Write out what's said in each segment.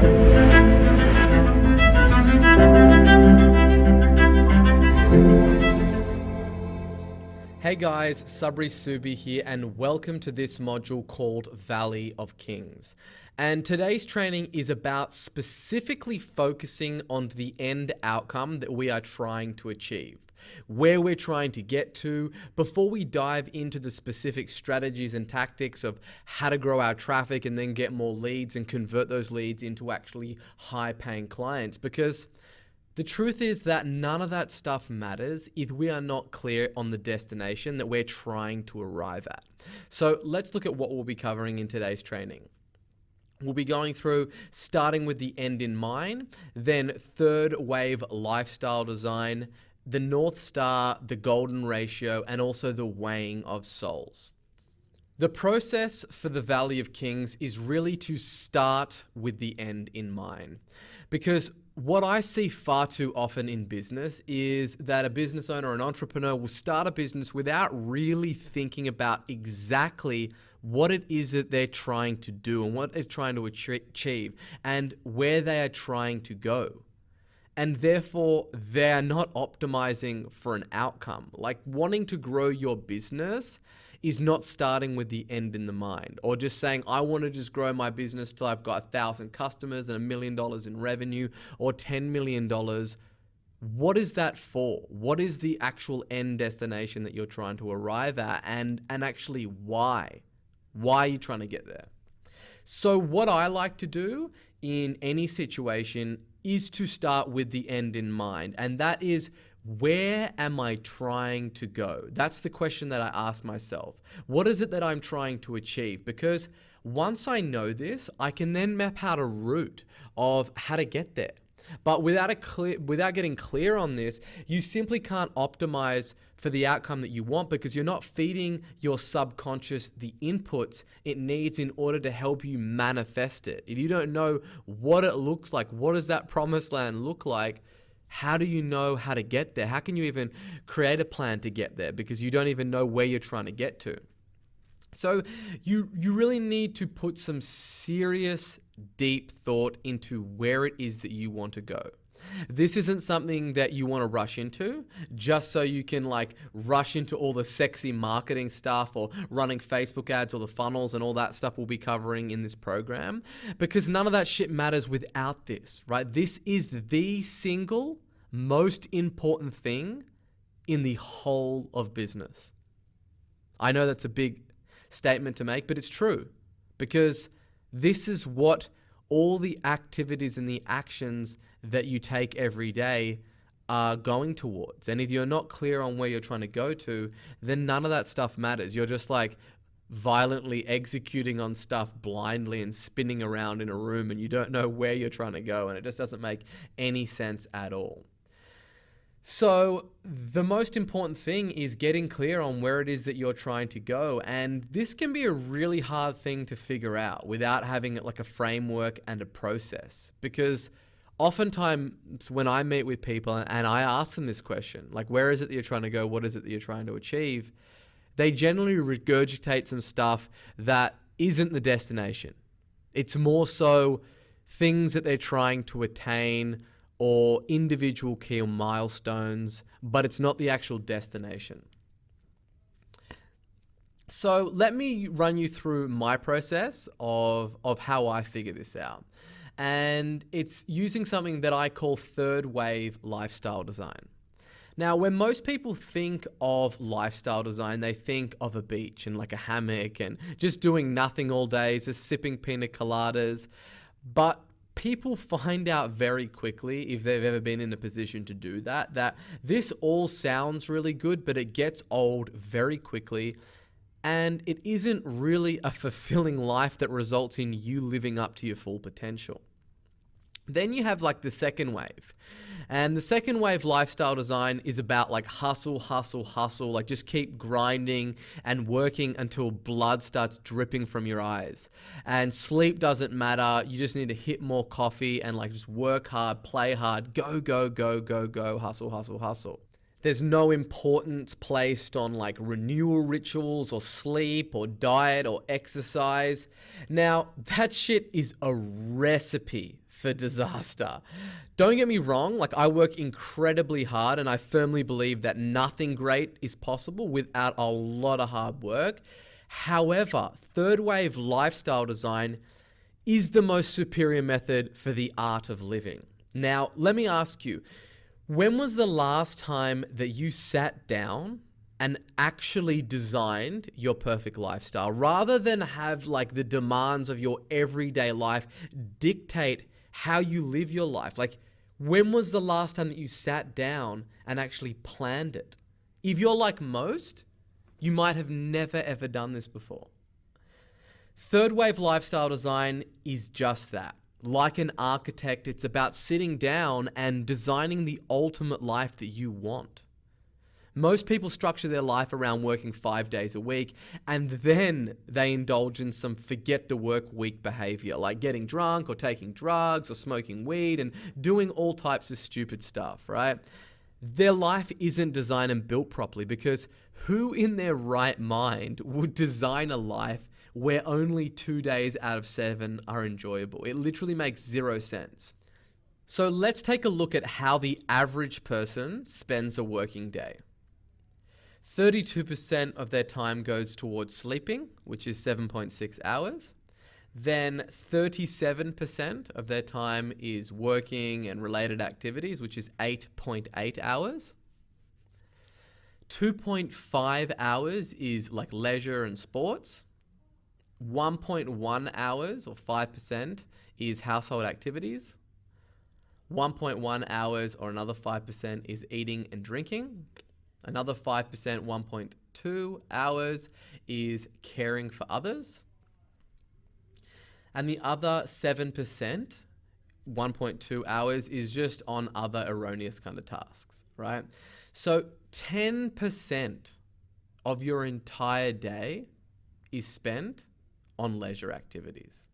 Hey guys, Sabri Subi here, and welcome to this module called Valley of Kings. And today's training is about specifically focusing on the end outcome that we are trying to achieve, where we're trying to get to, before we dive into the specific strategies and tactics of how to grow our traffic and then get more leads and convert those leads into actually high-paying clients. Because the truth is that none of that stuff matters if we are not clear on the destination that we're trying to arrive at. So let's look at what we'll be covering in today's training. We'll be going through starting with the end in mind, then third wave lifestyle design, the North Star, the golden ratio, and also the weighing of souls. The process for the Valley of Kings is really to start with the end in mind, because what I see far too often in business is that a business owner or an entrepreneur will start a business without really thinking about exactly what it is that they're trying to do and what they're trying to achieve and where they are trying to go. And therefore, they are not optimizing for an outcome. Like wanting to grow your business is not starting with the end in the mind, or just saying, I want to just grow my business till I've got 1,000 customers and $1 million in revenue or $10 million. What is that for? What is the actual end destination that you're trying to arrive at, and actually why? Why are you trying to get there? So what I like to do in any situation is to start with the end in mind, and that is, where am I trying to go? That's the question that I ask myself. What is it that I'm trying to achieve? Because once I know this, I can then map out a route of how to get there. But without getting clear on this, you simply can't optimize for the outcome that you want, because you're not feeding your subconscious the inputs it needs in order to help you manifest it. If you don't know what it looks like, what does that promised land look like, how do you know how to get there? How can you even create a plan to get there? Because you don't even know where you're trying to get to. So you really need to put some serious, deep thought into where it is that you want to go. This isn't something that you want to rush into just so you can rush into all the sexy marketing stuff or running Facebook ads or the funnels and all that stuff we'll be covering in this program, because none of that shit matters without this, right? This is the single most important thing in the whole of business. I know that's a big statement to make, but it's true, because this is what all the activities and the actions that you take every day are going towards. And if you're not clear on where you're trying to go to, then none of that stuff matters. You're just violently executing on stuff blindly and spinning around in a room, and you don't know where you're trying to go, and it just doesn't make any sense at all. So the most important thing is getting clear on where it is that you're trying to go. And this can be a really hard thing to figure out without having a framework and a process. Because oftentimes when I meet with people and I ask them this question, where is it that you're trying to go? What is it that you're trying to achieve? They generally regurgitate some stuff that isn't the destination. It's more so things that they're trying to attain or individual key milestones, but it's not the actual destination. So let me run you through my process of how I figure this out. And it's using something that I call third wave lifestyle design. Now, when most people think of lifestyle design, they think of a beach and a hammock and just doing nothing all day, just sipping pina coladas. But people find out very quickly, if they've ever been in a position to do that, that this all sounds really good, but it gets old very quickly. And it isn't really a fulfilling life that results in you living up to your full potential. Then you have the second wave. And the second wave lifestyle design is about hustle, hustle, hustle, just keep grinding and working until blood starts dripping from your eyes. And sleep doesn't matter. You just need to hit more coffee and just work hard, play hard, go, go, go, go, go, hustle, hustle, hustle. There's no importance placed on like renewal rituals or sleep or diet or exercise. Now, that shit is a recipe for disaster. Don't get me wrong, like I work incredibly hard and I firmly believe that nothing great is possible without a lot of hard work. However, third wave lifestyle design is the most superior method for the art of living. Now, let me ask you, when was the last time that you sat down and actually designed your perfect lifestyle rather than have like the demands of your everyday life dictate how you live your life? Like, when was the last time that you sat down and actually planned it? If you're like most, you might have never ever done this before. Third wave lifestyle design is just that. Like an architect, it's about sitting down and designing the ultimate life that you want. Most people structure their life around working 5 days a week, and then they indulge in some forget the work week behavior, like getting drunk or taking drugs or smoking weed and doing all types of stupid stuff, right? Their life isn't designed and built properly because who in their right mind would design a life where only 2 days out of 7 are enjoyable? It literally makes zero sense. So let's take a look at how the average person spends a working day. 32% of their time goes towards sleeping, which is 7.6 hours. Then 37% of their time is working and related activities, which is 8.8 hours. 2.5 hours is like leisure and sports. 1.1 hours or 5% is household activities. 1.1 hours or another 5% is eating and drinking. Another 5%, 1.2 hours is caring for others. And the other 7%, 1.2 hours is just on other erroneous kind of tasks, right? So 10% of your entire day is spent on leisure activities.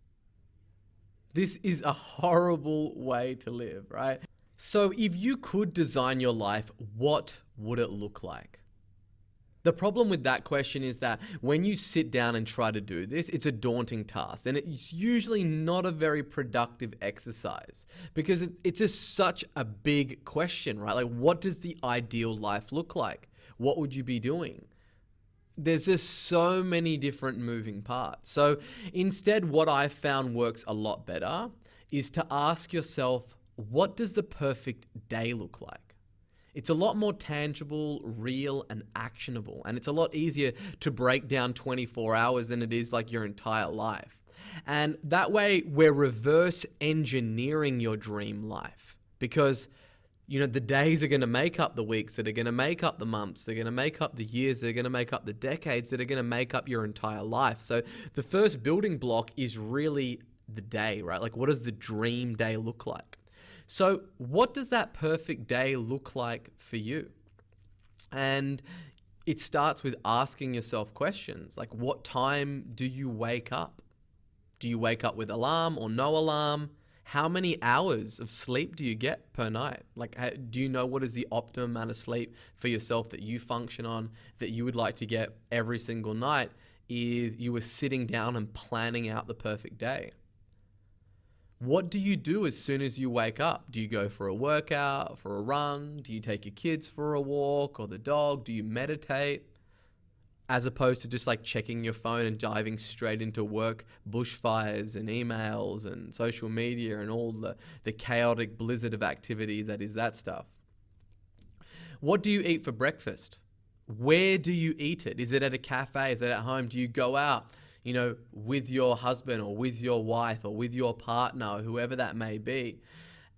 This is a horrible way to live, right? So if you could design your life, what would it look like? The problem with that question is that when you sit down and try to do this, it's a daunting task and it's usually not a very productive exercise because it's just such a big question, right? Like, what does the ideal life look like? What would you be doing? There's just so many different moving parts. So instead, what I found works a lot better is to ask yourself, what does the perfect day look like? It's a lot more tangible, real, and actionable. And it's a lot easier to break down 24 hours than it is like your entire life. And that way, we're reverse engineering your dream life because the days are going to make up the weeks that are going to make up the months. They're going to make up the years. They're going to make up the decades that are going to make up your entire life. So the first building block is really the day, right? Like, what does the dream day look like? So what does that perfect day look like for you? And it starts with asking yourself questions like, what time do you wake up? Do you wake up with alarm or no alarm? How many hours of sleep do you get per night? Like, do you know what is the optimum amount of sleep for yourself that you function on, that you would like to get every single night if you were sitting down and planning out the perfect day? What do you do as soon as you wake up? Do you go for a workout, for a run? Do you take your kids for a walk or the dog? Do you meditate? As opposed to just like checking your phone and diving straight into work, bushfires and emails and social media and all the chaotic blizzard of activity that is that stuff. What do you eat for breakfast? Where do you eat it? Is it at a cafe? Is it at home? Do you go out, with your husband or with your wife or with your partner, or whoever that may be?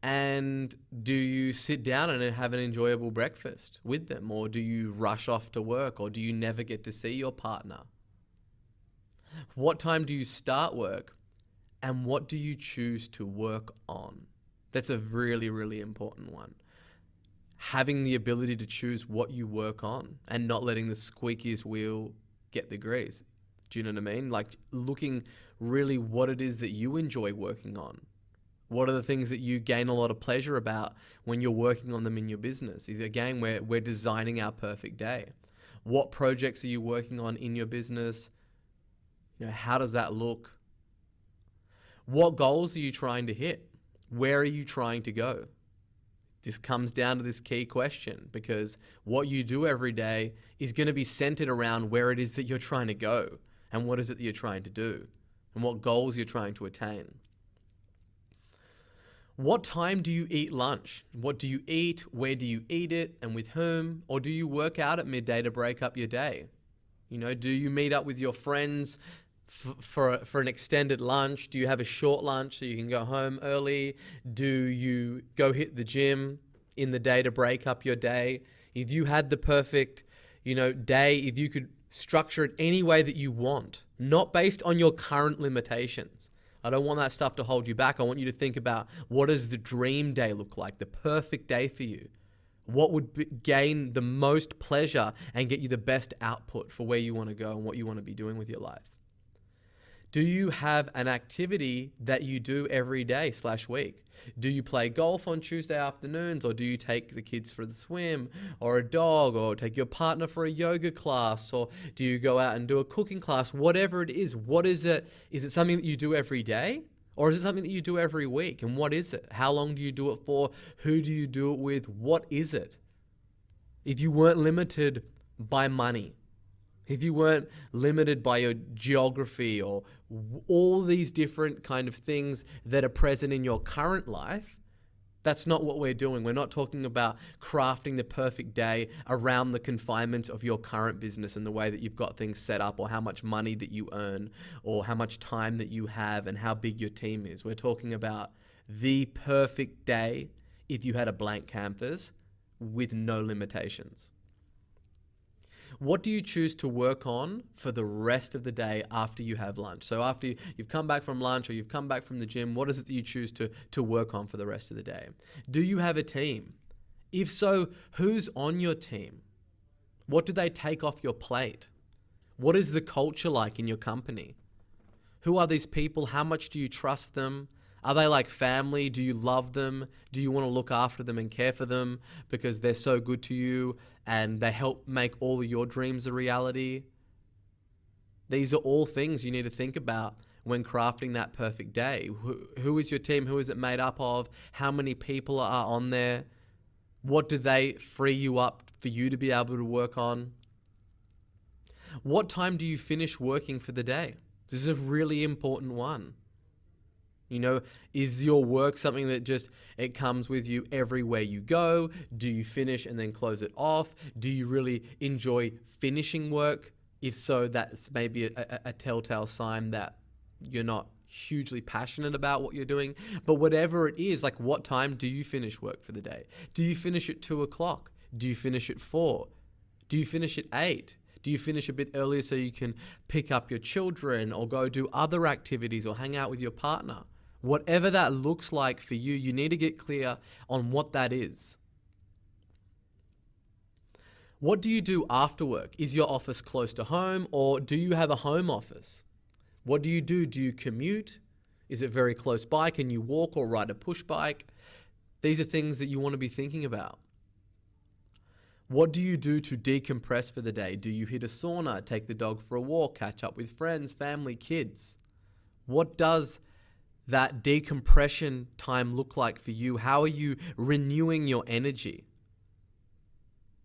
And do you sit down and have an enjoyable breakfast with them? Or do you rush off to work? Or do you never get to see your partner? What time do you start work? And what do you choose to work on? That's a really, really important one. Having the ability to choose what you work on and not letting the squeakiest wheel get the grease. Do you know what I mean? Like looking really what it is that you enjoy working on. What are the things that you gain a lot of pleasure about when you're working on them in your business? Again, we're designing our perfect day. What projects are you working on in your business? How does that look? What goals are you trying to hit? Where are you trying to go? This comes down to this key question, because what you do every day is going to be centered around where it is that you're trying to go, and what is it that you're trying to do, and what goals you're trying to attain. What time do you eat lunch? What do you eat? Where do you eat it? And with whom? Or do you work out at midday to break up your day? Do you meet up with your friends for an extended lunch? Do you have a short lunch so you can go home early? Do you go hit the gym in the day to break up your day? If you had the perfect, day, if you could structure it any way that you want, not based on your current limitations. I don't want that stuff to hold you back. I want you to think about, what does the dream day look like? The perfect day for you. What would gain the most pleasure and get you the best output for where you want to go and what you want to be doing with your life? Do you have an activity that you do every day / week? Do you play golf on Tuesday afternoons, or do you take the kids for the swim, or a dog, or take your partner for a yoga class, or do you go out and do a cooking class? Whatever it is, what is it? Is it something that you do every day? Or is it something that you do every week? And what is it? How long do you do it for? Who do you do it with? What is it? If you weren't limited by money, if you weren't limited by your geography or all these different kind of things that are present in your current life, that's not what we're doing. We're not talking about crafting the perfect day around the confinements of your current business and the way that you've got things set up, or how much money that you earn, or how much time that you have, and how big your team is. We're talking about the perfect day if you had a blank canvas with no limitations. What do you choose to work on for the rest of the day after you have lunch? So after you've come back from lunch, or you've come back from the gym, what is it that you choose to work on for the rest of the day? Do you have a team? If so, who's on your team? What do they take off your plate? What is the culture like in your company? Who are these people? How much do you trust them? Are they like family? Do you love them? Do you want to look after them and care for them because they're so good to you and they help make all of your dreams a reality? These are all things you need to think about when crafting that perfect day. Who is your team? Who is it made up of? How many people are on there? What do they free you up for you to be able to work on? What time do you finish working for the day? This is a really important one. Is your work something that just, it comes with you everywhere you go? Do you finish and then close it off? Do you really enjoy finishing work? If so, that's maybe a telltale sign that you're not hugely passionate about what you're doing. But whatever it is, like, what time do you finish work for the day? Do you finish at 2:00? Do you finish at 4? Do you finish at 8? Do you finish a bit earlier so you can pick up your children or go do other activities or hang out with your partner? Whatever that looks like for you, you need to get clear on what that is. What do you do after work? Is your office close to home, or do you have a home office? What do you do? Do you commute? Is it very close by? Can you walk or ride a push bike? These are things that you want to be thinking about. What do you do to decompress for the day? Do you hit a sauna, take the dog for a walk, catch up with friends, family, kids? What does that decompression time look like for you? How are you renewing your energy?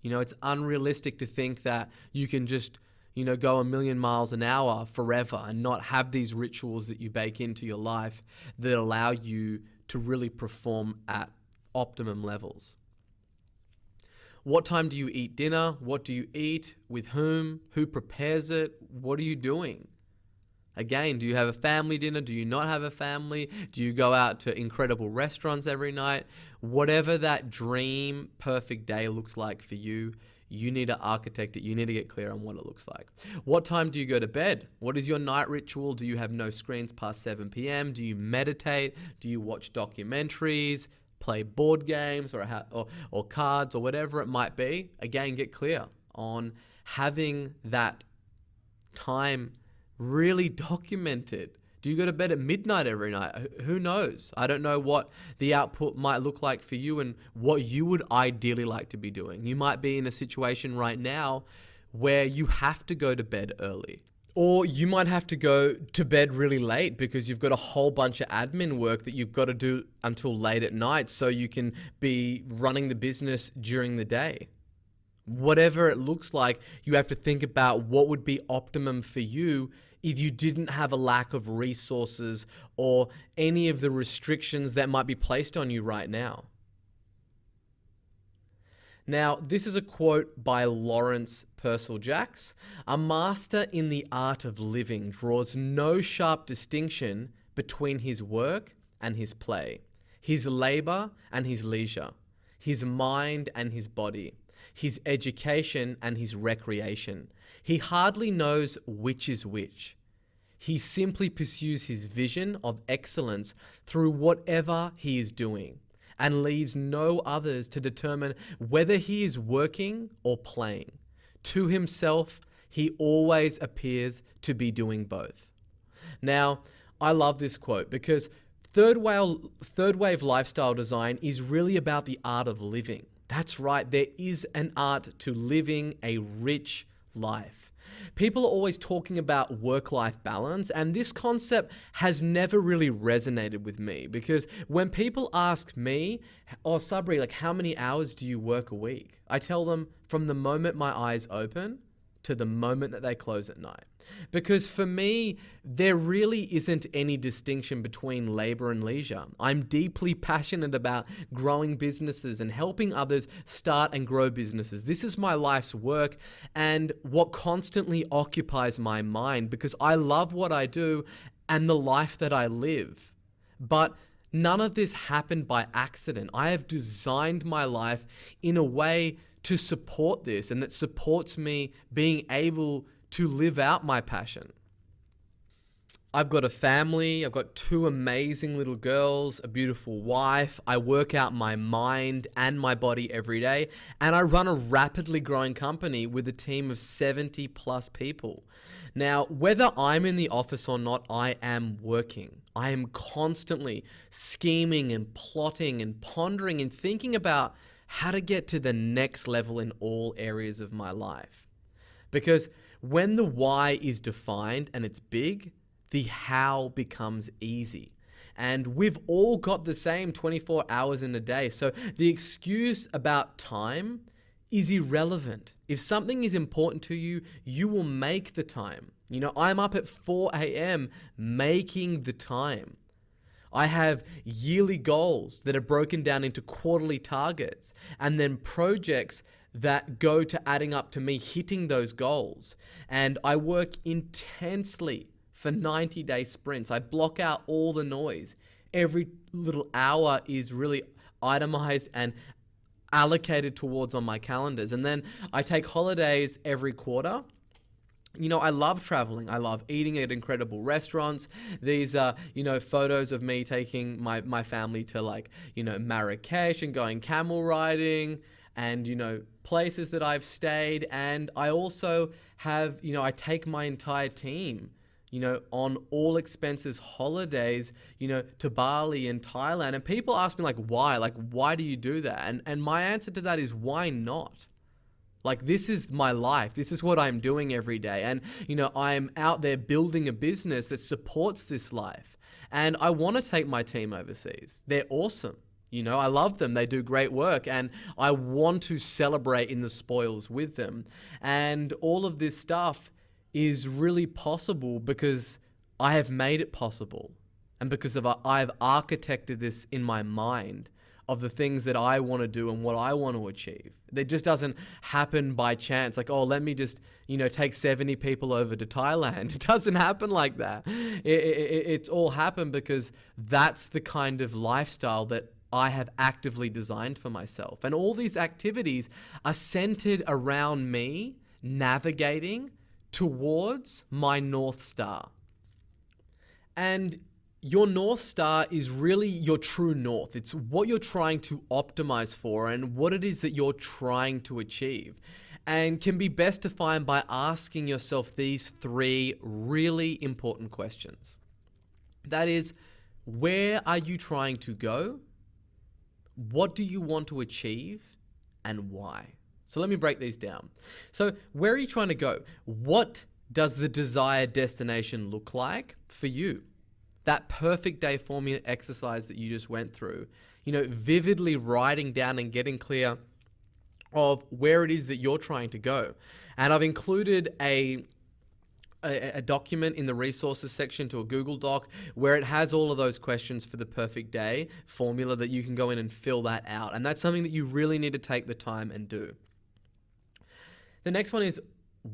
It's unrealistic to think that you can just, go 1,000,000 miles an hour forever and not have these rituals that you bake into your life that allow you to really perform at optimum levels. What time do you eat dinner? What do you eat? With whom? Who prepares it? What are you doing? Again, do you have a family dinner? Do you not have a family? Do you go out to incredible restaurants every night? Whatever that dream perfect day looks like for you, you need to architect it. You need to get clear on what it looks like. What time do you go to bed? What is your night ritual? Do you have no screens past 7 p.m.? Do you meditate? Do you watch documentaries, play board games or cards or whatever it might be? Again, get clear on having that time really documented Do you go to bed at midnight every night? Who knows? I don't know what the output might look like for you and what you would ideally like to be doing. You might be in a situation right now where you have to go to bed early. Or you might have to go to bed really late because you've got a whole bunch of admin work that you've got to do until late at night so you can be running the business during the day. Whatever it looks like, you have to think about what would be optimum for you if you didn't have a lack of resources or any of the restrictions that might be placed on you right now. Now, this is a quote by Lawrence Purcell Jacks. A master in the art of living draws no sharp distinction between his work and his play, his labor and his leisure, his mind and his body, his education and his recreation. He hardly knows which is which. He simply pursues his vision of excellence through whatever he is doing and leaves no others to determine whether he is working or playing. To himself, he always appears to be doing both. Now, I love this quote because third wave lifestyle design is really about the art of living. That's right, there is an art to living a rich life. People are always talking about work-life balance, and this concept has never really resonated with me because when people ask me, oh, Sabri, like how many hours do you work a week? I tell them from the moment my eyes open to the moment that they close at night. Because for me, there really isn't any distinction between labor and leisure. I'm deeply passionate about growing businesses and helping others start and grow businesses. This is my life's work and what constantly occupies my mind because I love what I do and the life that I live. But none of this happened by accident. I have designed my life in a way to support this and that supports me being able to live out my passion. I've got a family, I've got 2 amazing little girls, a beautiful wife, I work out my mind and my body every day, and I run a rapidly growing company with a team of 70 plus people. Now, whether I'm in the office or not, I am working. I am constantly scheming and plotting and pondering and thinking about how to get to the next level in all areas of my life. Because when the why is defined and it's big, the how becomes easy. And we've all got the same 24 hours in a day. So the excuse about time is irrelevant. If something is important to you, you will make the time. You know, I'm up at 4 a.m. making the time. I have yearly goals that are broken down into quarterly targets and then projects that go to adding up to me hitting those goals. And I work intensely for 90-day sprints. I block out all the noise. Every little hour is really itemized and allocated towards on my calendars. And then I take holidays every quarter. You know, I love traveling. I love eating at incredible restaurants. These are, photos of me taking my family to Marrakesh and going camel riding and, places that I've stayed. And I also have, I take my entire team, on all expenses holidays, to Bali and Thailand. And people ask me why? Why do you do that? And my answer to that is why not? This is my life. This is what I'm doing every day. And, I'm out there building a business that supports this life. And I want to take my team overseas. They're awesome. I love them. They do great work. And I want to celebrate in the spoils with them. And all of this stuff is really possible because I have made it possible. And because I've architected this in my mind of the things that I want to do and what I want to achieve. It just doesn't happen by chance. Let me just, take 70 people over to Thailand. It doesn't happen like that. It's all happened because that's the kind of lifestyle that I have actively designed for myself. And all these activities are centered around me navigating towards my North Star. And your North Star is really your true north. It's what you're trying to optimize for and what it is that you're trying to achieve, and can be best defined by asking yourself these 3 really important questions. That is, where are you trying to go? What do you want to achieve? And why? So let me break these down. So where are you trying to go? What does the desired destination look like for you? That perfect day formula exercise that you just went through, vividly writing down and getting clear of where it is that you're trying to go. And I've included a document in the resources section to a Google Doc where it has all of those questions for the perfect day formula that you can go in and fill that out. And that's something that you really need to take the time and do. The next one is,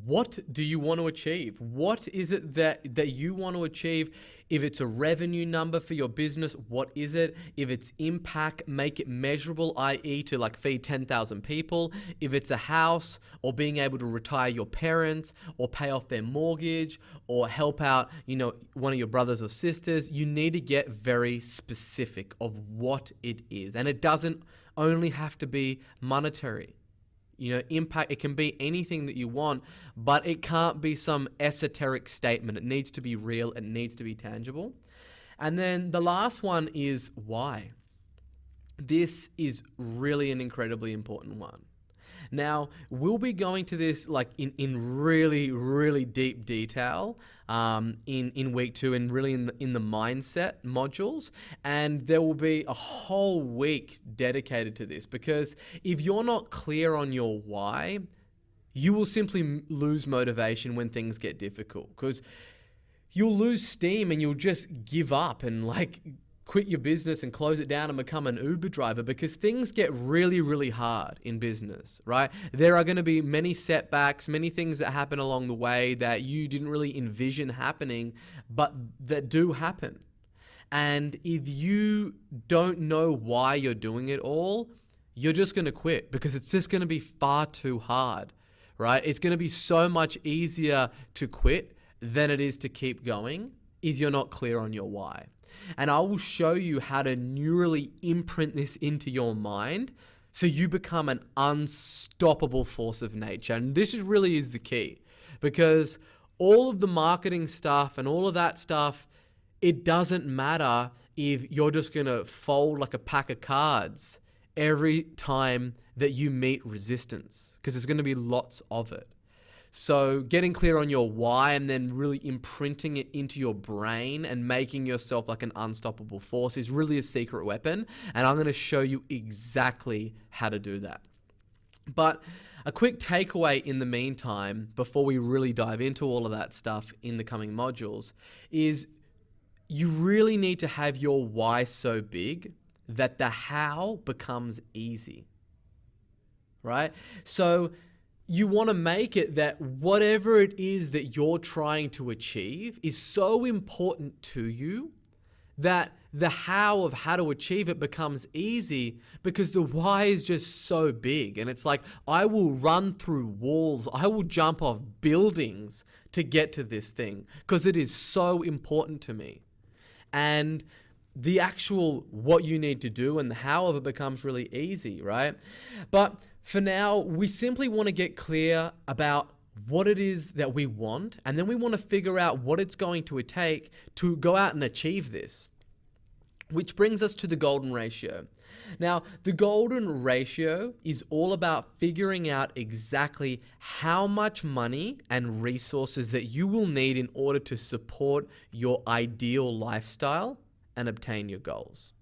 what do you want to achieve? What is it that you want to achieve? If it's a revenue number for your business, what is it? If it's impact, make it measurable, i.e. to feed 10,000 people. If it's a house or being able to retire your parents or pay off their mortgage or help out, one of your brothers or sisters, you need to get very specific of what it is. And it doesn't only have to be monetary. Impact, it can be anything that you want, but it can't be some esoteric statement. It needs to be real. It needs to be tangible. And then the last one is why. This is really an incredibly important one. Now, we'll be going to this in really, really deep detail in week 2 and really in the mindset modules. And there will be a whole week dedicated to this, because if you're not clear on your why, you will simply lose motivation when things get difficult, because you'll lose steam and you'll just give up and quit your business and close it down and become an Uber driver, because things get really, really hard in business, right? There are going to be many setbacks, many things that happen along the way that you didn't really envision happening, but that do happen. And if you don't know why you're doing it all, you're just going to quit, because it's just going to be far too hard, right? It's going to be so much easier to quit than it is to keep going if you're not clear on your why. And I will show you how to neurally imprint this into your mind so you become an unstoppable force of nature. And this really is the key, because all of the marketing stuff and all of that stuff, it doesn't matter if you're just going to fold like a pack of cards every time that you meet resistance, because there's going to be lots of it. So getting clear on your why and then really imprinting it into your brain and making yourself like an unstoppable force is really a secret weapon. And I'm going to show you exactly how to do that. But a quick takeaway in the meantime, before we really dive into all of that stuff in the coming modules, is you really need to have your why so big that the how becomes easy, right? So you want to make it that whatever it is that you're trying to achieve is so important to you that the how of how to achieve it becomes easy, because the why is just so big. And it's like, I will run through walls, I will jump off buildings to get to this thing because it is so important to me. And the actual what you need to do and the how of it becomes really easy, right? But for now, we simply want to get clear about what it is that we want, and then we want to figure out what it's going to take to go out and achieve this. Which brings us to the golden ratio. Now, the golden ratio is all about figuring out exactly how much money and resources that you will need in order to support your ideal lifestyle and obtain your goals.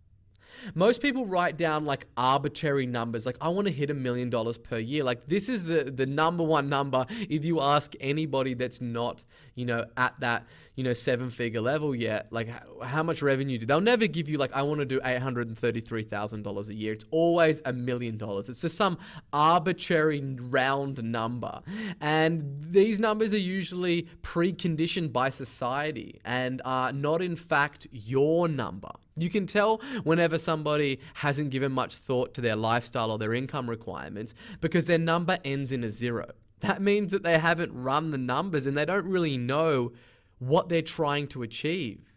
Most people write down like arbitrary numbers, like I want to hit $1 million per year. Like this is the number one number. If you ask anybody that's not, at that, 7-figure level yet, like how much revenue they'll never give you like, I want to do $833,000 a year. It's always $1 million. It's just some arbitrary round number. And these numbers are usually preconditioned by society and are not in fact your number. You can tell whenever somebody hasn't given much thought to their lifestyle or their income requirements because their number ends in a 0. That means that they haven't run the numbers and they don't really know what they're trying to achieve.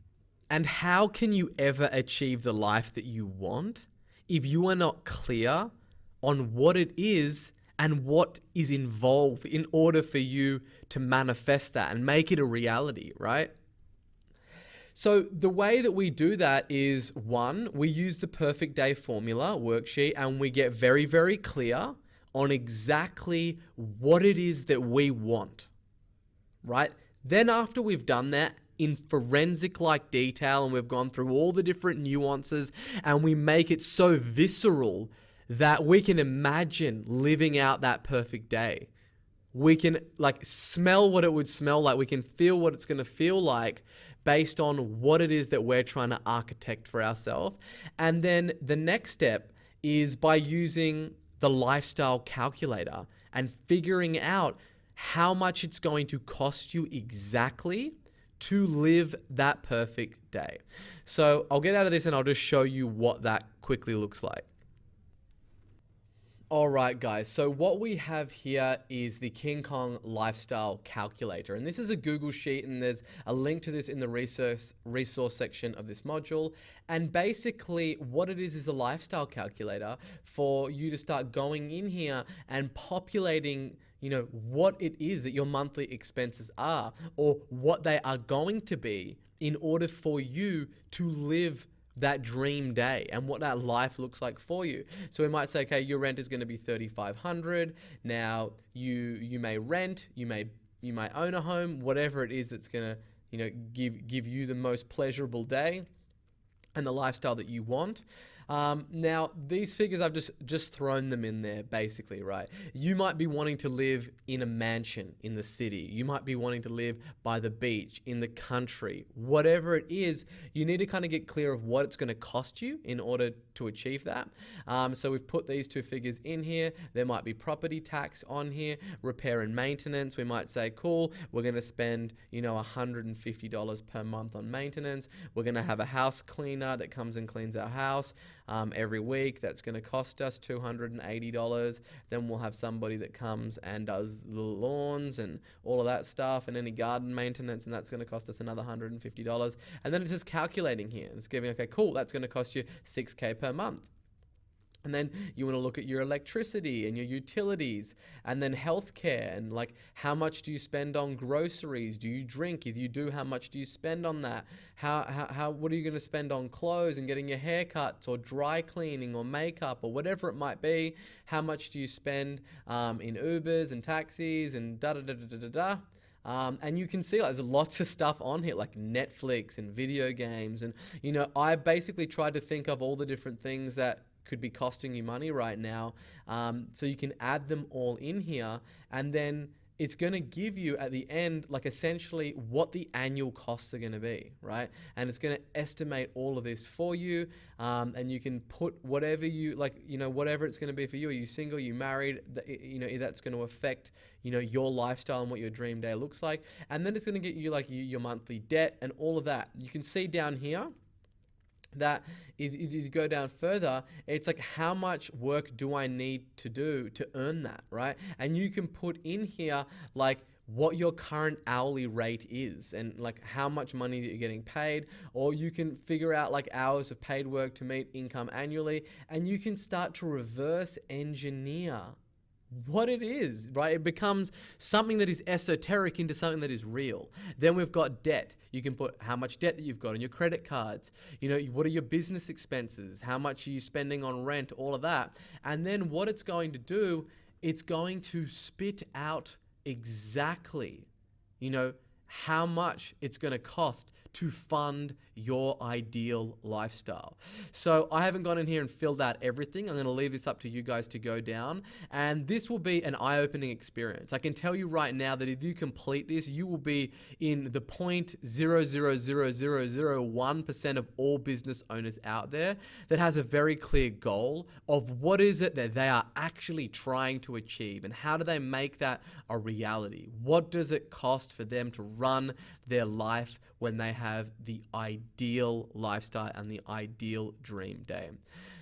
And how can you ever achieve the life that you want if you are not clear on what it is and what is involved in order for you to manifest that and make it a reality, right? So the way that we do that is, one, we use the perfect day formula worksheet and we get very, very clear on exactly what it is that we want, right? Then after we've done that in forensic-like detail and we've gone through all the different nuances and we make it so visceral that we can imagine living out that perfect day. We can like smell what it would smell like. We can feel what it's going to feel like based on what it is that we're trying to architect for ourselves. And then the next step is by using the lifestyle calculator and figuring out how much it's going to cost you exactly to live that perfect day. So I'll get out of this and I'll just show you what that quickly looks like. All right, guys, so what we have here is the King Kong Lifestyle Calculator. And this is a Google Sheet, and there's a link to this in the resource section of this module. And basically what it is a lifestyle calculator for you to start going in here and populating, you know, what it is that your monthly expenses are or what they are going to be in order for you to live that dream day and what that life looks like for you. So we might say, okay, your rent is going to be $3,500. Now you may rent, you may own a home, whatever it is that's going to, you know, give you the most pleasurable day and the lifestyle that you want. Now these figures, I've just thrown them in there basically, right? You might be wanting to live in a mansion in the city. You might be wanting to live by the beach, in the country, whatever it is, you need to kind of get clear of what it's going to cost you in order to achieve that. So we've put these two figures in here. There might be property tax on here, repair and maintenance. We might say, cool, we're going to spend, you know, $150 per month on maintenance. We're going to have a house cleaner that comes and cleans our house every week. That's going to cost us $280. Then we'll have somebody that comes and does the lawns and all of that stuff and any garden maintenance, and that's going to cost us another $150. And then it's just calculating here. It's giving, okay, cool, that's going to cost you $6K per month. And then you want to look at your electricity and your utilities, and then healthcare, and like how much do you spend on groceries? Do you drink? If you do, how much do you spend on that? What are you going to spend on clothes and getting your hair cuts or dry cleaning or makeup or whatever it might be? How much do you spend in Ubers and taxis and da da da da da da da? And you can see like, there's lots of stuff on here like Netflix and video games. And, you know, I basically tried to think of all the different things that could be costing you money right now. So you can add them all in here, and then it's going to give you at the end, like essentially what the annual costs are going to be, right? And it's going to estimate all of this for you. And you can put whatever you like, you know, whatever it's going to be for you. Are you single? Are you married? You know, that's going to affect, you know, your lifestyle and what your dream day looks like. And then it's going to get you like your monthly debt and all of that. You can see down here that if you go down further, it's like, how much work do I need to do to earn that, right? And you can put in here like what your current hourly rate is and like how much money that you're getting paid, or you can figure out like hours of paid work to meet income annually, and you can start to reverse engineer what it is, right? It becomes something that is esoteric into something that is real. Then we've got debt. You can put how much debt that you've got on your credit cards. You know, what are your business expenses? How much are you spending on rent? All of that. And then what it's going to do, it's going to spit out exactly, you know, how much it's going to cost to fund your ideal lifestyle. So I haven't gone in here and filled out everything. I'm going to leave this up to you guys to go down, and this will be an eye-opening experience. I can tell you right now that if you complete this, you will be in the 0.00001% of all business owners out there that has a very clear goal of what is it that they are actually trying to achieve, and how do they make that a reality? What does it cost for them to run their life when they have the ideal lifestyle and the ideal dream day?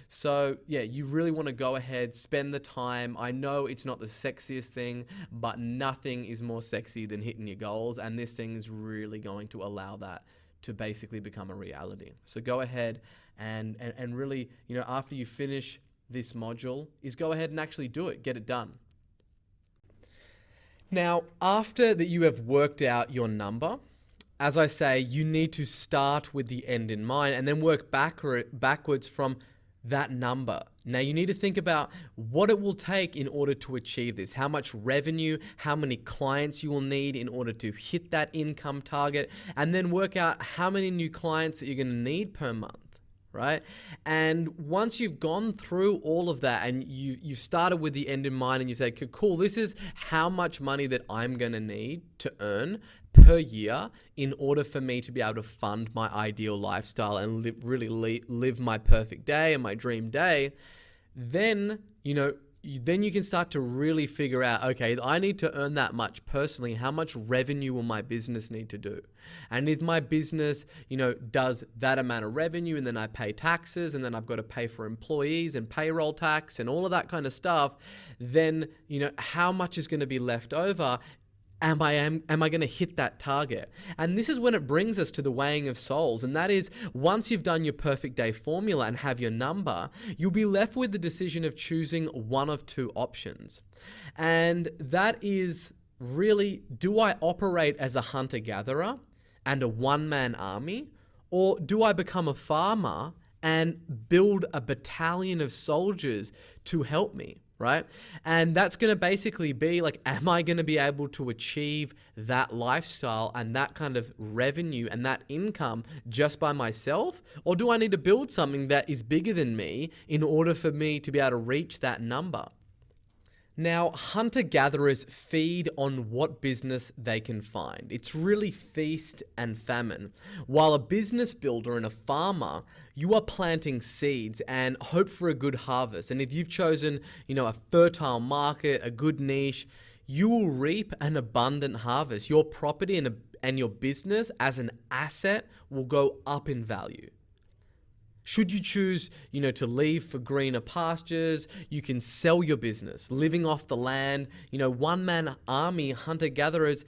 So yeah, you really want to go ahead, spend the time. I know it's not the sexiest thing, but nothing is more sexy than hitting your goals, and this thing is really going to allow that to basically become a reality. So go ahead and really, you know, after you finish this module, is go ahead and actually do it, get it done. Now, after that you have worked out your number, as I say, you need to start with the end in mind and then work backwards from that number. Now you need to think about what it will take in order to achieve this, how much revenue, how many clients you will need in order to hit that income target, and then work out how many new clients that you're going to need per month. Right? And once you've gone through all of that and you started with the end in mind and you say, cool, this is how much money that I'm going to need to earn per year in order for me to be able to fund my ideal lifestyle and live my perfect day and my dream day, then, then you can start to really figure out, okay, I need to earn that much personally. How much revenue will my business need to do? And if my business, does that amount of revenue and then I pay taxes and then I've got to pay for employees and payroll tax and all of that kind of stuff, then, how much is going to be left over? Am I going to hit that target? And this is when it brings us to the weighing of souls. And that is, once you've done your perfect day formula and have your number, you'll be left with the decision of choosing one of two options. And that is really, do I operate as a hunter-gatherer and a one-man army? Or do I become a farmer and build a battalion of soldiers to help me? Right? And that's going to basically be like, am I going to be able to achieve that lifestyle and that kind of revenue and that income just by myself? Or do I need to build something that is bigger than me in order for me to be able to reach that number? Now, hunter-gatherers feed on what business they can find. It's really feast and famine. While a business builder and a farmer, you are planting seeds and hope for a good harvest. And if you've chosen, a fertile market, a good niche, you will reap an abundant harvest. Your property and your business as an asset will go up in value. Should you choose, to leave for greener pastures, you can sell your business, living off the land. One-man army, hunter-gatherers,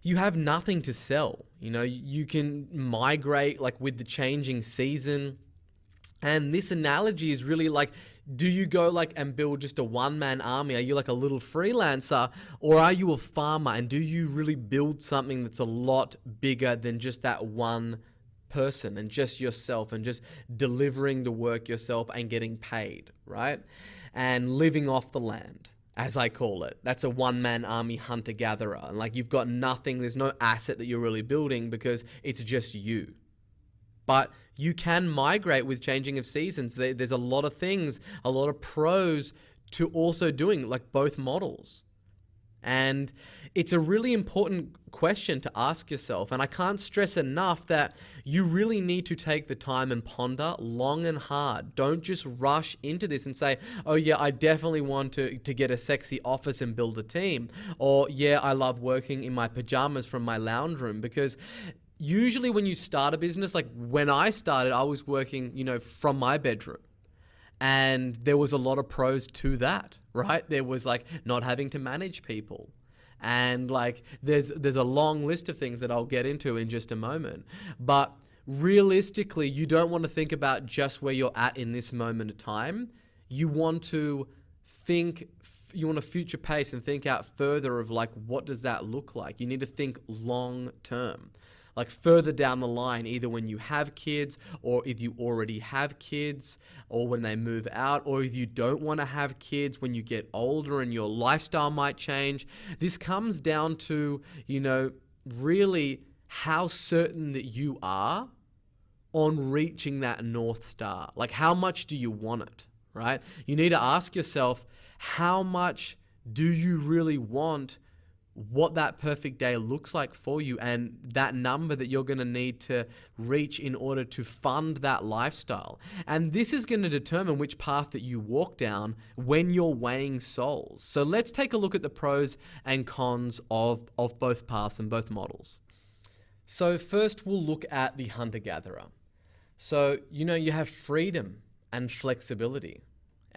you have nothing to sell. You can migrate like with the changing season. And this analogy is really like, do you go like and build just a one-man army? Are you like a little freelancer, or are you a farmer? And do you really build something that's a lot bigger than just that one person and just yourself and just delivering the work yourself and getting paid, right? And living off the land, as I call it. That's a one-man army hunter-gatherer. And like, you've got nothing, there's no asset that you're really building because it's just you. But you can migrate with changing of seasons. There's a lot of things, a lot of pros to also doing like both models. And it's a really important question to ask yourself. And I can't stress enough that you really need to take the time and ponder long and hard. Don't just rush into this and say, oh yeah, I definitely want to get a sexy office and build a team. Or yeah, I love working in my pajamas from my lounge room. Because usually when you start a business, like when I started, I was working, from my bedroom. And there was a lot of pros to that, right? There was like not having to manage people. And like there's a long list of things that I'll get into in just a moment. But realistically, you don't want to think about just where you're at in this moment of time. You want to future pace and think out further of like, what does that look like? You need to think long term. Like further down the line, either when you have kids or if you already have kids or when they move out, or if you don't want to have kids when you get older and your lifestyle might change. This comes down to, really how certain that you are on reaching that North Star. Like how much do you want it, right? You need to ask yourself, how much do you really want what that perfect day looks like for you and that number that you're going to need to reach in order to fund that lifestyle. And this is going to determine which path that you walk down when you're weighing souls. So let's take a look at the pros and cons of both paths and both models. So first we'll look at the hunter-gatherer. So, you have freedom and flexibility.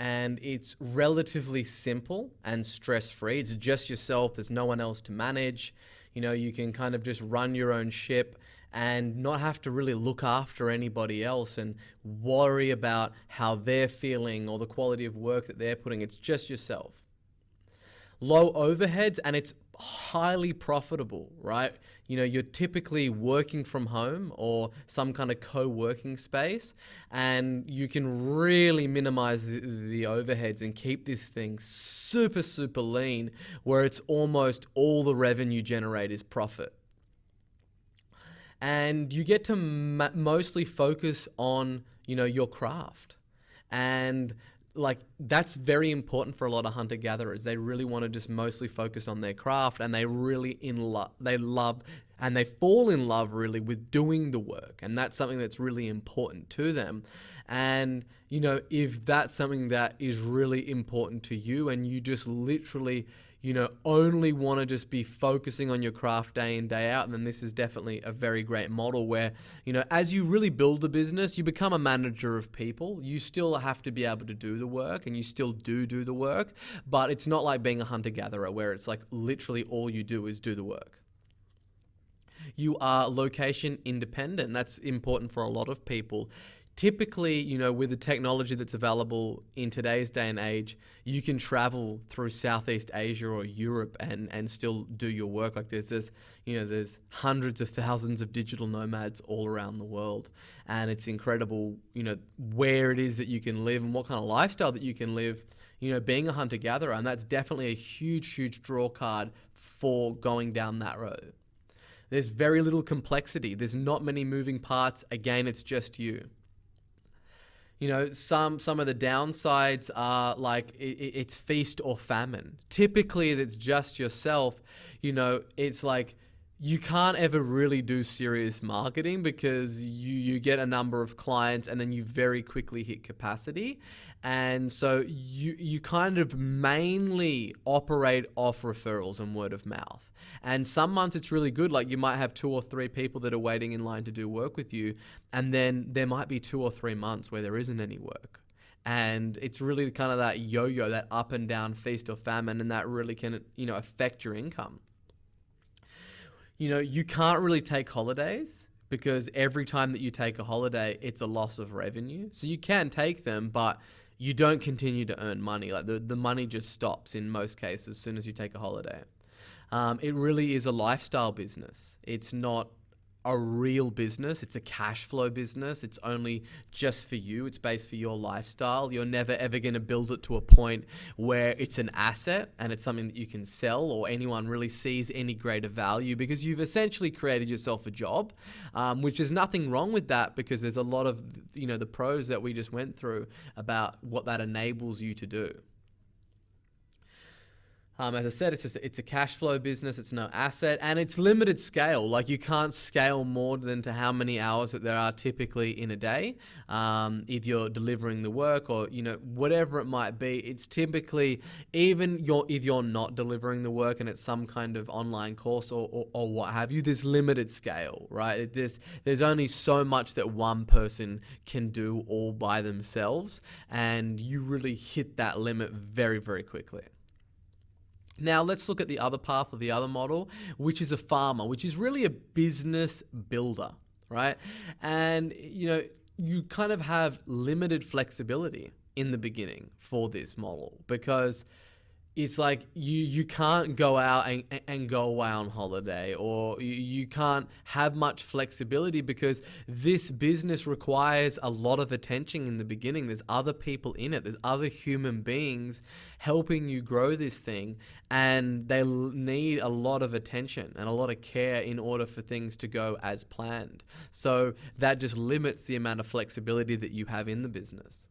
And it's relatively simple and stress-free. It's just yourself. There's no one else to manage. You can kind of just run your own ship and not have to really look after anybody else and worry about how they're feeling or the quality of work that they're putting. It's just yourself. low overheads, and it's highly profitable, right? You're typically working from home or some kind of co-working space, and you can really minimize the overheads and keep this thing super, super lean, where it's almost all the revenue generated is profit. And you get to mostly focus on, your craft. And like, that's very important for a lot of hunter gatherers. They really want to just mostly focus on their craft, and they really love and they fall in love really with doing the work. And that's something that's really important to them. And, if that's something that is really important to you, and you just literally, only want to just be focusing on your craft day in, day out, and then this is definitely a very great model where, as you really build the business, you become a manager of people. You still have to be able to do the work, and you still do the work, but it's not like being a hunter-gatherer where it's like literally all you do is do the work. You are location independent. That's important for a lot of people. Typically, with the technology that's available in today's day and age, you can travel through Southeast Asia or Europe and still do your work. Like there's hundreds of thousands of digital nomads all around the world. And it's incredible, where it is that you can live and what kind of lifestyle that you can live, being a hunter-gatherer. And that's definitely a huge, huge draw card for going down that road. There's very little complexity. There's not many moving parts. Again, it's just you. Some of the downsides are like it's feast or famine. Typically, it's just yourself. It's like you can't ever really do serious marketing because you get a number of clients and then you very quickly hit capacity. And so you kind of mainly operate off referrals and word of mouth. And some months it's really good. Like you might have 2 or 3 people that are waiting in line to do work with you. And then there might be 2 or 3 months where there isn't any work. And it's really kind of that yo-yo, that up and down feast or famine. And that really can, affect your income. You can't really take holidays because every time that you take a holiday, it's a loss of revenue. So you can take them, but you don't continue to earn money. Like the money just stops in most cases as soon as you take a holiday. It really is a lifestyle business. It's not a real business. It's a cash flow business. It's only just for you. It's based for your lifestyle. You're never ever going to build it to a point where it's an asset and it's something that you can sell or anyone really sees any greater value, because you've essentially created yourself a job, which is nothing wrong with that, because there's a lot of, the pros that we just went through about what that enables you to do. As I said, it's a cash flow business. It's no asset, and it's limited scale. Like you can't scale more than to how many hours that there are typically in a day. If you're delivering the work or whatever it might be, it's typically if you're not delivering the work and it's some kind of online course or what have you. There's limited scale, right? There's only so much that one person can do all by themselves, and you really hit that limit very, very quickly. Now let's look at the other path of the other model, which is a farmer, which is really a business builder, right? And, you kind of have limited flexibility in the beginning for this model, because it's like you can't go out and go away on holiday, or you can't have much flexibility because this business requires a lot of attention in the beginning. There's other people in it. There's other human beings helping you grow this thing, and they need a lot of attention and a lot of care in order for things to go as planned. So that just limits the amount of flexibility that you have in the business.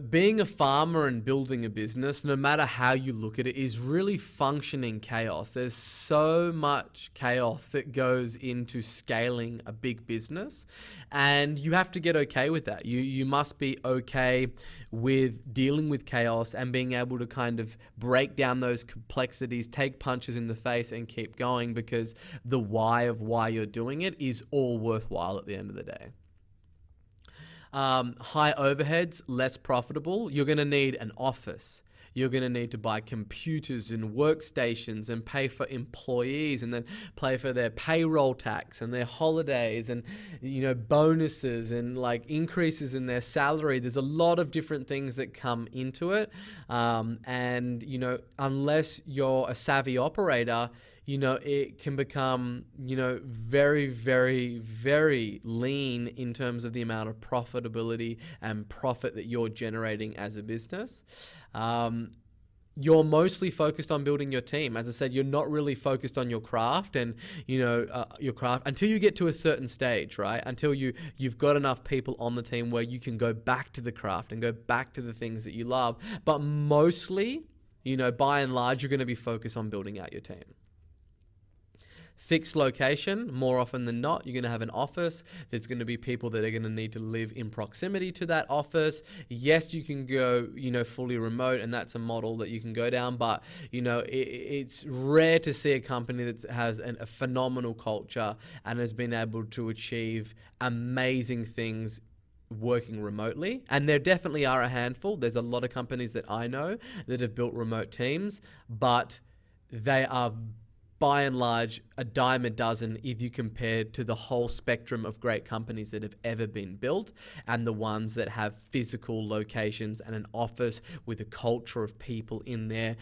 Being a farmer and building a business, no matter how you look at it, is really functioning chaos. There's so much chaos that goes into scaling a big business, and you have to get okay with that. You must be okay with dealing with chaos and being able to kind of break down those complexities, take punches in the face and keep going, because the why of why you're doing it is all worthwhile at the end of the day. High overheads, less profitable. You're going to need an office. You're going to need to buy computers and workstations and pay for employees and then pay for their payroll tax and their holidays and, bonuses and like increases in their salary. There's a lot of different things that come into it. Unless you're a savvy operator, it can become, very, very, very lean in terms of the amount of profitability and profit that you're generating as a business. You're mostly focused on building your team. As I said, you're not really focused on your craft and, your craft until you get to a certain stage, right? Until you've got enough people on the team where you can go back to the craft and go back to the things that you love. But mostly, by and large, you're going to be focused on building out your team. Fixed location, more often than not, you're going to have an office. There's going to be people that are going to need to live in proximity to that office. Yes, you can go, fully remote, and that's a model that you can go down. But, it's rare to see a company that has a phenomenal culture and has been able to achieve amazing things working remotely. And there definitely are a handful. There's a lot of companies that I know that have built remote teams, but they are by and large a dime a dozen if you compare to the whole spectrum of great companies that have ever been built and the ones that have physical locations and an office with a culture of people in there,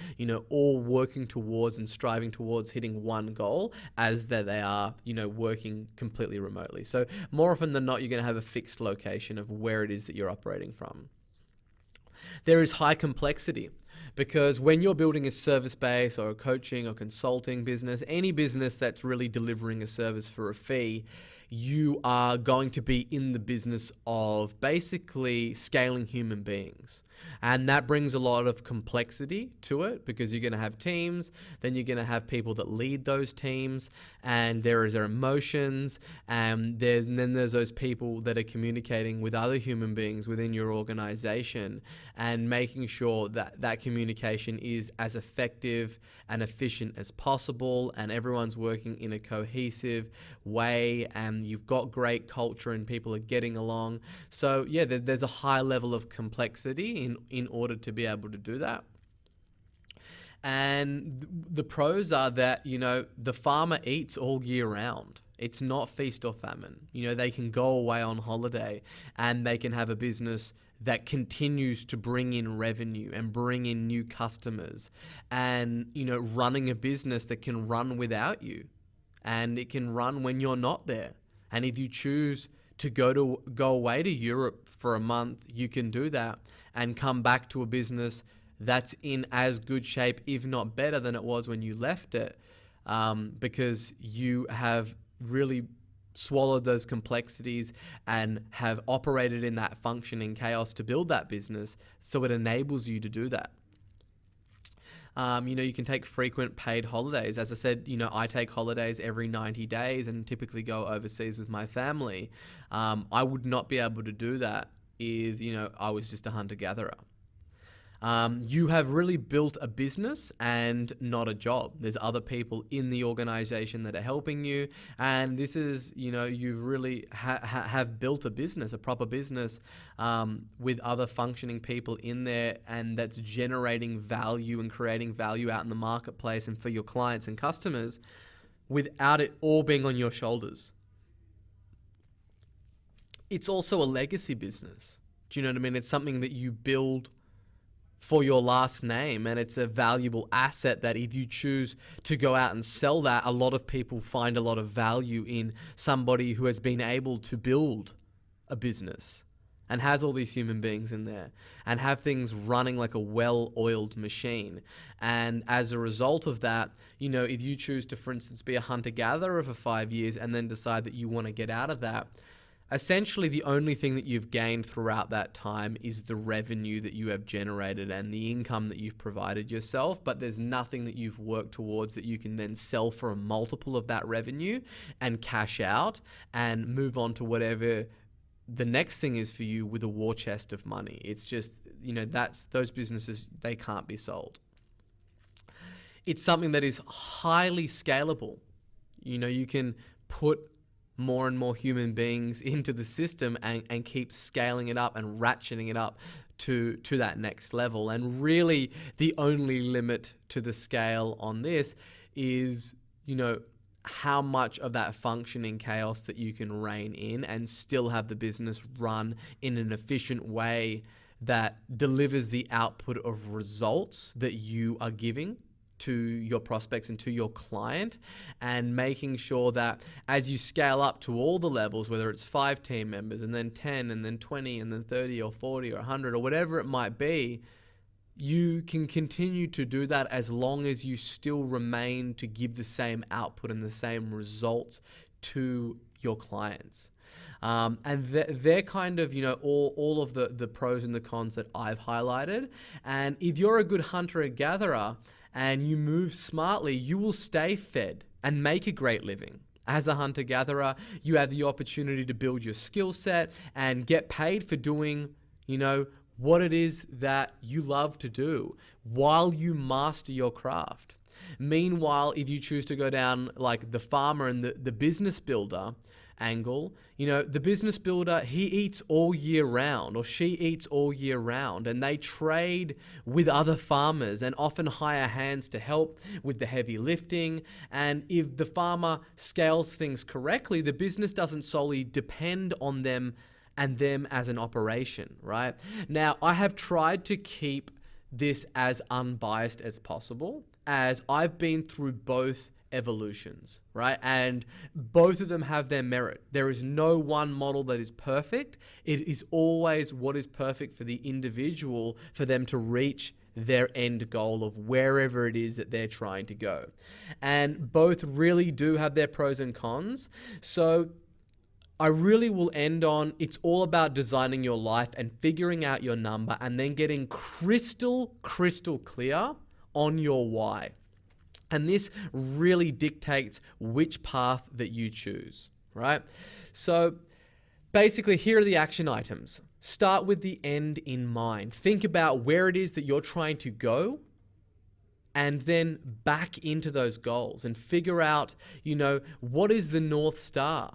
all working towards and striving towards hitting one goal as that they are, working completely remotely. So more often than not, you're going to have a fixed location of where it is that you're operating from. There is high complexity. Because when you're building a service base or a coaching or consulting business, any business that's really delivering a service for a fee, you are going to be in the business of basically scaling human beings. And that brings a lot of complexity to it because you're going to have teams, then you're going to have people that lead those teams, and there is their emotions, and then there's those people that are communicating with other human beings within your organization and making sure that that communication is as effective and efficient as possible, and everyone's working in a cohesive way, and you've got great culture and people are getting along. So yeah, there's a high level of complexity in order to be able to do that. And the pros are that, the farmer eats all year round. It's not feast or famine. They can go away on holiday and they can have a business that continues to bring in revenue and bring in new customers, and, running a business that can run without you, and it can run when you're not there. And if you choose to go away to Europe for a month, you can do that and come back to a business that's in as good shape, if not better than it was when you left it, because you have really swallowed those complexities and have operated in that functioning chaos to build that business. So it enables you to do that. You can take frequent paid holidays. As I said, I take holidays every 90 days and typically go overseas with my family. I would not be able to do that if, I was just a hunter-gatherer. You have really built a business and not a job. There's other people in the organization that are helping you. And this is, you've really have built a business, a proper business, with other functioning people in there, and that's generating value and creating value out in the marketplace and for your clients and customers without it all being on your shoulders. It's also a legacy business. Do you know what I mean? It's something that you build for your last name, and it's a valuable asset that if you choose to go out and sell that, a lot of people find a lot of value in somebody who has been able to build a business and has all these human beings in there and have things running like a well-oiled machine. And as a result of that, if you choose to, for instance, be a hunter-gatherer for 5 years and then decide that you want to get out of that, essentially the only thing that you've gained throughout that time is the revenue that you have generated and the income that you've provided yourself, but there's nothing that you've worked towards that you can then sell for a multiple of that revenue and cash out and move on to whatever the next thing is for you with a war chest of money. It's just, those businesses, they can't be sold. It's something that is highly scalable. You can put more and more human beings into the system and keep scaling it up and ratcheting it up to that next level. And really the only limit to the scale on this is, how much of that functioning chaos that you can rein in and still have the business run in an efficient way that delivers the output of results that you are giving to your prospects and to your client, and making sure that as you scale up to all the levels, whether it's 5 team members and then 10 and then 20 and then 30 or 40 or 100 or whatever it might be, you can continue to do that as long as you still remain to give the same output and the same results to your clients. And they're kind of, all of the pros and the cons that I've highlighted. And if you're a good hunter and gatherer and you move smartly, you will stay fed and make a great living. As a hunter-gatherer, you have the opportunity to build your skill set and get paid for doing, what it is that you love to do while you master your craft. Meanwhile, if you choose to go down like the farmer and the business builder angle, the business builder, he eats all year round, or she eats all year round, and they trade with other farmers and often hire hands to help with the heavy lifting. And if the farmer scales things correctly, the business doesn't solely depend on them as an operation, right? Now, I have tried to keep this as unbiased as possible, as I've been through both evolutions, right? And both of them have their merit. There is no one model that is perfect. It is always what is perfect for the individual for them to reach their end goal of wherever it is that they're trying to go. And both really do have their pros and cons. So I really will end on, it's all about designing your life and figuring out your number and then getting crystal clear on your why. And this really dictates which path that you choose, right? So basically, here are the action items. Start with the end in mind. Think about where it is that you're trying to go, and then back into those goals and figure out, what is the North Star?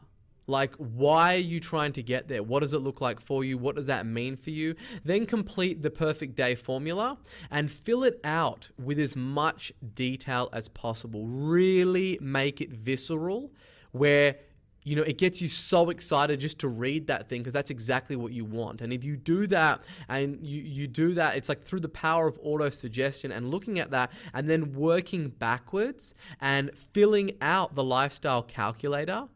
Like, why are you trying to get there? What does it look like for you? What does that mean for you? Then complete the perfect day formula and fill it out with as much detail as possible. Really make it visceral, where it gets you so excited just to read that thing, because that's exactly what you want. And if you do that and you do that, it's like through the power of auto-suggestion and looking at that and then working backwards and filling out the lifestyle calculator,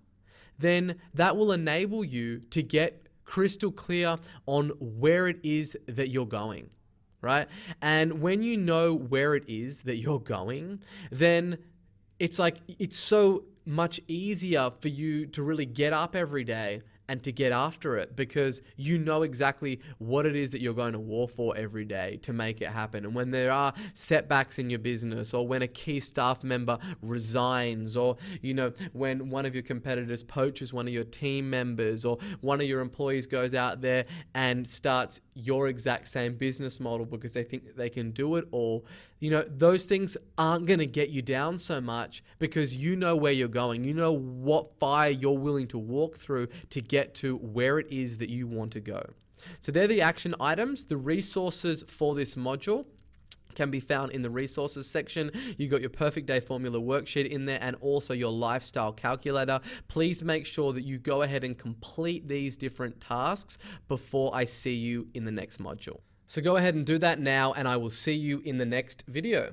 then that will enable you to get crystal clear on where it is that you're going, right? And when you know where it is that you're going, then it's so much easier for you to really get up every day and to get after it, because you know exactly what it is that you're going to war for every day to make it happen. And when there are setbacks in your business, or when a key staff member resigns, or when one of your competitors poaches one of your team members, or one of your employees goes out there and starts your exact same business model because they think that they can do it all, those things aren't going to get you down so much, because you know where you're going. You know what fire you're willing to walk through to get to where it is that you want to go. So they're the action items. The resources for this module can be found in the resources section. You got your perfect day formula worksheet in there, and also your lifestyle calculator. Please make sure that you go ahead and complete these different tasks before I see you in the next module. So go ahead and do that now, and I will see you in the next video.